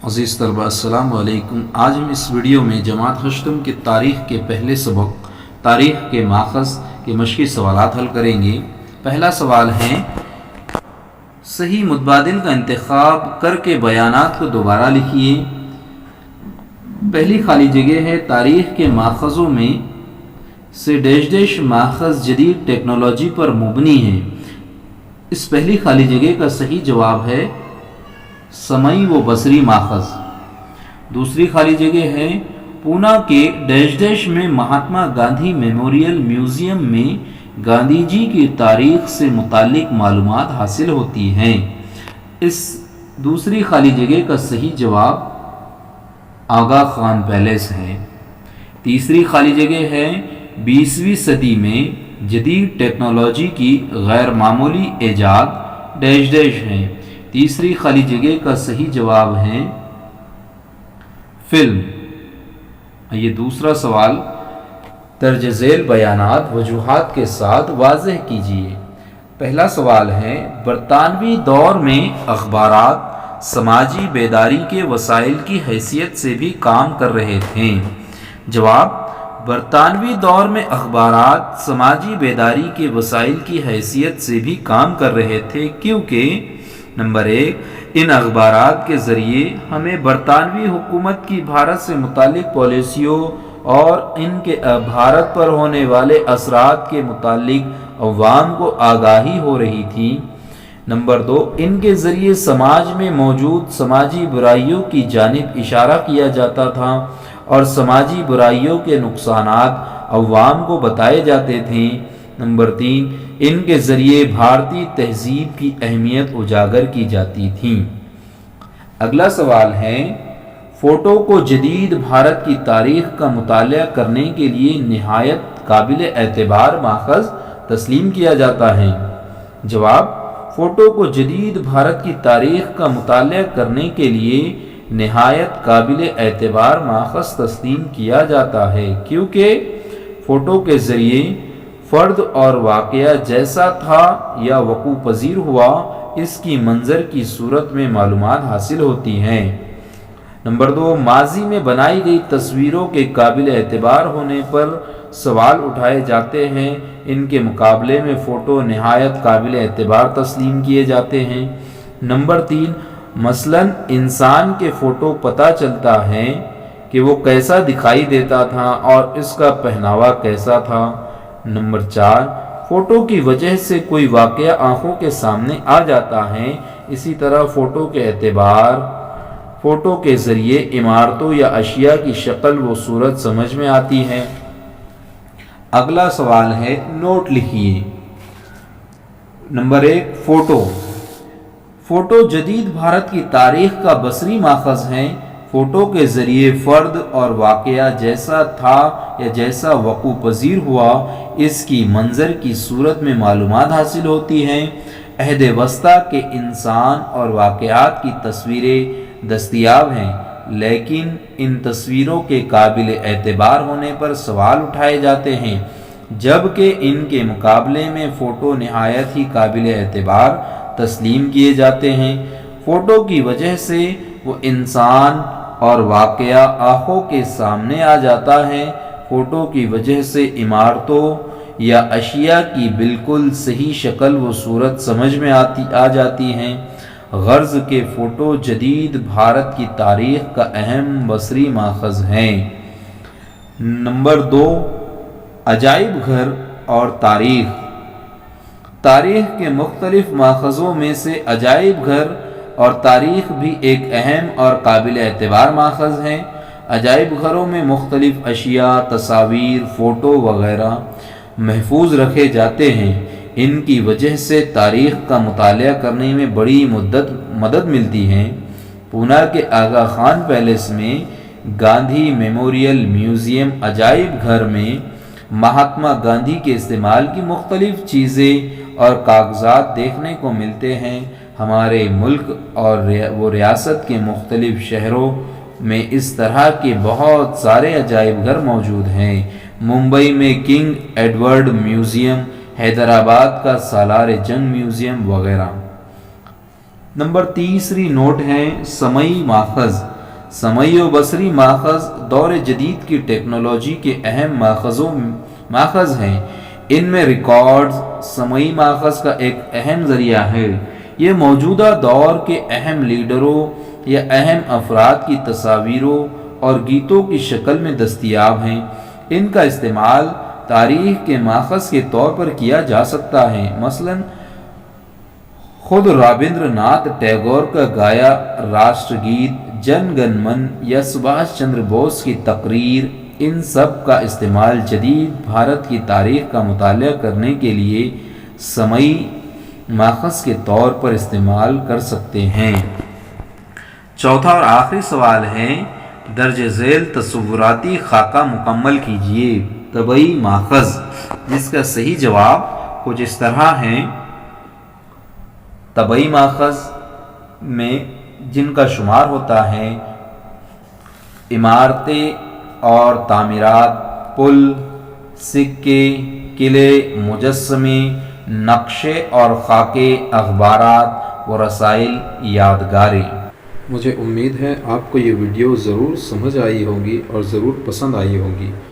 عزیز طلباء السلام علیکم۔ آج ہم اس ویڈیو میں جماعت ہشتم کے تاریخ کے پہلے سبق تاریخ کے ماخذ کے مشقی سوالات حل کریں گے۔ پہلا سوال ہے، صحیح متبادل کا انتخاب کر کے بیانات کو دوبارہ لکھیے۔ پہلی خالی جگہ ہے، تاریخ کے ماخذوں میں سے ڈیش ڈیش ماخذ جدید ٹیکنالوجی پر مبنی ہے۔ اس پہلی خالی جگہ کا صحیح جواب ہے سمعی و بصری ماخذ۔ دوسری خالی جگہ ہے، پونا کے ڈیش ڈیش میں مہاتما گاندھی میموریل میوزیم میں گاندھی جی کی تاریخ سے متعلق معلومات حاصل ہوتی ہیں۔ اس دوسری خالی جگہ کا صحیح جواب آغا خان پیلیس ہے۔ تیسری خالی جگہ ہے، 20ویں صدی میں جدید ٹیکنالوجی کی غیر معمولی ایجاد ڈیش ڈیش ہے۔ تیسری خالی جگہ کا صحیح جواب ہے فلم۔ یہ دوسرا سوال، درج ذیل بیانات وجوہات کے ساتھ واضح کیجیے۔ پہلا سوال ہے، برطانوی دور میں اخبارات سماجی بیداری کے وسائل کی حیثیت سے بھی کام کر رہے تھے۔ جواب، برطانوی دور میں اخبارات سماجی بیداری کے وسائل کی حیثیت سے بھی کام کر رہے تھے کیونکہ نمبر 1، ان اخبارات کے ذریعے ہمیں برطانوی حکومت کی بھارت سے متعلق پالیسیوں اور ان کے بھارت پر ہونے والے اثرات کے متعلق عوام کو آگاہی ہو رہی تھی۔ نمبر 2، ان کے ذریعے سماج میں موجود سماجی برائیوں کی جانب اشارہ کیا جاتا تھا اور سماجی برائیوں کے نقصانات عوام کو بتائے جاتے تھے۔ نمبر 3، ان کے ذریعے بھارتی تہذیب کی اہمیت اجاگر کی جاتی تھی۔ اگلا سوال ہے، فوٹو کو جدید بھارت کی تاریخ کا مطالعہ کرنے کے لیے نہایت قابل اعتبار ماخذ تسلیم کیا جاتا ہے۔ جواب، فوٹو کو جدید بھارت کی تاریخ کا مطالعہ کرنے کے لیے نہایت قابل اعتبار ماخذ تسلیم کیا جاتا ہے کیونکہ فوٹو کے ذریعے فرد اور واقعہ جیسا تھا یا وقوع پذیر ہوا، اس کی منظر کی صورت میں معلومات حاصل ہوتی ہیں۔ نمبر 2، ماضی میں بنائی گئی تصویروں کے قابل اعتبار ہونے پر سوال اٹھائے جاتے ہیں، ان کے مقابلے میں فوٹو نہایت قابل اعتبار تسلیم کیے جاتے ہیں۔ نمبر 3، مثلاً انسان کے فوٹو پتہ چلتا ہے کہ وہ کیسا دکھائی دیتا تھا اور اس کا پہناوا کیسا تھا۔ نمبر 4، فوٹو کی وجہ سے کوئی واقعہ آنکھوں کے سامنے آ جاتا ہے، اسی طرح فوٹو کے ذریعے عمارتوں یا اشیاء کی شکل و صورت سمجھ میں آتی ہے۔ اگلا سوال ہے، نوٹ لکھیے۔ نمبر 1، فوٹو جدید بھارت کی تاریخ کا بصری ماخذ ہے۔ فوٹو کے ذریعے فرد اور واقعہ جیسا تھا یا جیسا وقوع پذیر ہوا، اس کی منظر کی صورت میں معلومات حاصل ہوتی ہیں۔ عہد وسطیٰ کے انسان اور واقعات کی تصویریں دستیاب ہیں، لیکن ان تصویروں کے قابل اعتبار ہونے پر سوال اٹھائے جاتے ہیں، جبکہ ان کے مقابلے میں فوٹو نہایت ہی قابل اعتبار تسلیم کیے جاتے ہیں۔ فوٹو کی وجہ سے وہ انسان اور واقعہ آنکھوں کے سامنے آ جاتا ہے، فوٹو کی وجہ سے عمارتوں یا اشیاء کی بالکل صحیح شکل و صورت سمجھ میں آ جاتی ہیں۔ غرض کہ فوٹو جدید بھارت کی تاریخ کا اہم بصری ماخذ ہیں۔ نمبر 2، عجائب گھر اور تاریخ کے مختلف ماخذوں میں سے عجائب گھر اور تاریخ بھی ایک اہم اور قابل اعتبار ماخذ ہے۔ عجائب گھروں میں مختلف اشیاء، تصاویر، فوٹو وغیرہ محفوظ رکھے جاتے ہیں، ان کی وجہ سے تاریخ کا مطالعہ کرنے میں بڑی مدد ملتی ہے۔ پونا کے آغا خان پیلیس میں گاندھی میموریل میوزیم عجائب گھر میں مہاتما گاندھی کے استعمال کی مختلف چیزیں اور کاغذات دیکھنے کو ملتے ہیں۔ ہمارے ملک اور وہ ریاست کے مختلف شہروں میں اس طرح کے بہت سارے عجائب گھر موجود ہیں۔ ممبئی میں کنگ ایڈورڈ میوزیم، حیدرآباد کا سالار جنگ میوزیم وغیرہ۔ نمبر تیسری نوٹ ہے سمعی ماخذ۔ سمعی و بصری ماخذ دور جدید کی ٹیکنالوجی کے اہم ماخذ ہیں۔ ان میں ریکارڈز سمعی ماخذ کا ایک اہم ذریعہ ہے۔ یہ موجودہ دور کے اہم لیڈروں یا اہم افراد کی تصاویروں اور گیتوں کی شکل میں دستیاب ہیں۔ ان کا استعمال تاریخ کے ماخذ کے طور پر کیا جا سکتا ہے۔ مثلاً خود رابندر ناتھ ٹیگور کا گایا راشٹر گیت جن گن من یا سبھاش چندر بوس کی تقریر، ان سب کا استعمال جدید بھارت کی تاریخ کا مطالعہ کرنے کے لیے سمعی ماخذ کے طور پر استعمال کر سکتے ہیں۔ چوتھا اور آخری سوال ہے درج ذیل تصوراتی خاکہ مکمل کیجیے۔ طبعی ماخذ، جس کا صحیح جواب کچھ اس طرح ہے۔ طبعی ماخذ میں جن کا شمار ہوتا ہے عمارتیں اور تعمیرات، پل، سکے، قلعے، مجسمے، نقشے اور خاکے، اخبارات و رسائل، یادگاریں۔ مجھے امید ہے آپ کو یہ ویڈیو ضرور سمجھ آئی ہوگی اور ضرور پسند آئی ہوگی۔